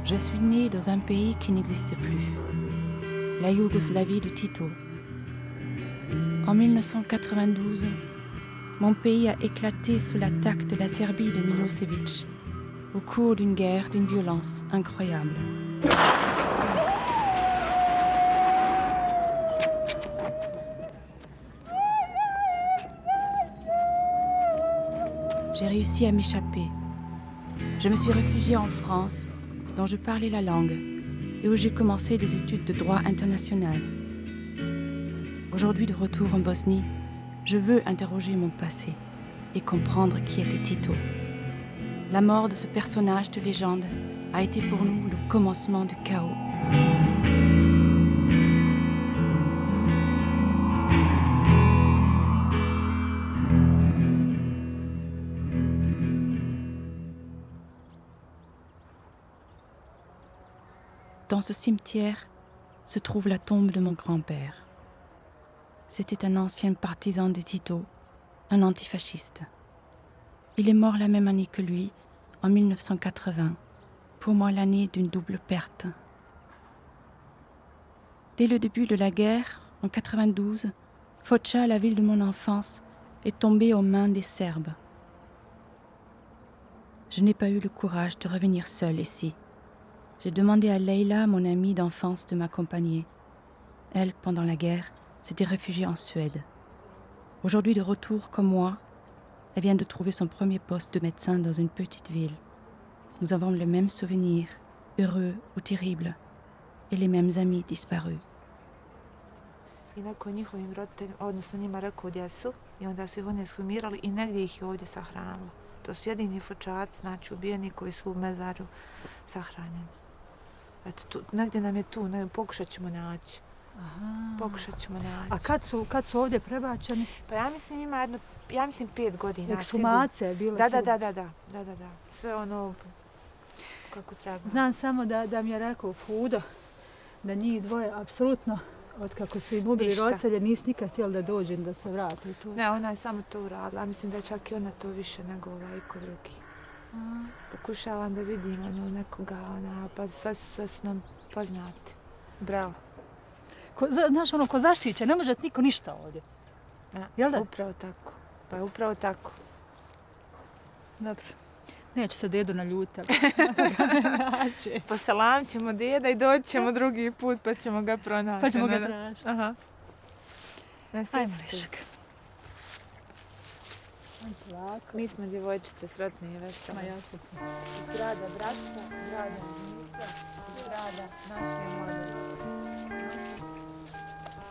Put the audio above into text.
Je suis née dans un pays qui n'existe plus, la Yougoslavie de Tito. En 1992, mon pays a éclaté sous l'attaque de la Serbie de Milosevic, au cours d'une guerre d'une violence incroyable. J'ai réussi à m'échapper. Je me suis réfugiée en France, dont je parlais la langue, et où j'ai commencé des études de droit international. Aujourd'hui, de retour en Bosnie, je veux interroger mon passé et comprendre qui était Tito. La mort de ce personnage de légende a été pour nous le commencement du chaos. Dans ce cimetière se trouve la tombe de mon grand-père. C'était un ancien partisan de Tito, un antifasciste. Il est mort la même année que lui, en 1980, pour moi l'année d'une double perte. Dès le début de la guerre, en 1992, Foča, la ville de mon enfance, est tombée aux mains des Serbes. Je n'ai pas eu le courage de revenir seule ici. J'ai demandé à Leila, mon amie d'enfance, de m'accompagner. Elle, pendant la guerre, s'était réfugiée en Suède. Aujourd'hui de retour comme moi, elle vient de trouver son premier poste de médecin dans une petite ville. Nous avons les mêmes souvenirs, heureux ou terribles, et les mêmes amis disparus. I neko njihovim roditeljima, odnosno njima rekao gdje su i onda su ih oni ekshumirali i negdje ih je ovdje sahranilo. To su jedini Fočaci, znači ubijeni koji su u mezaru sahranjeni. Eto, tu, negdje nam je tu, pokušat ćemo naći. Aha. Pokušat ćemo naći. A kad su ovdje prebačeni? Pa ja mislim ima jedno, 5 godina. Ekshumacija je bila Da. Sve ono kako treba. Znam samo da mi je rekao Fudo da njih dvoje apsolutno od kako su im ubili roditelje nisu nikad htjeli da dođu da se vrati. Ne, ona je samo to uradila. Mislim da je čak i ona to više nego ko drugi. Pokušavam da vidim nekoga, pa sve su nam poznati. Bravo. Znaš, ko zaštiće, ne može niko ništa ovdje. Jel da? Upravo tako. Pa je upravo tako. Dobro. Neće se dedo naljuti, ali Poselam ćemo deda i doći ćemo drugi put pa ćemo ga pronaći. Pa ćemo ga tražiti. Aha. Ajmo, Lešak. Mi smo djevojčice sretne i vesele. Ma ja što sam. Zgrada bratstva, zgrada ministra, zgrada naše mlade.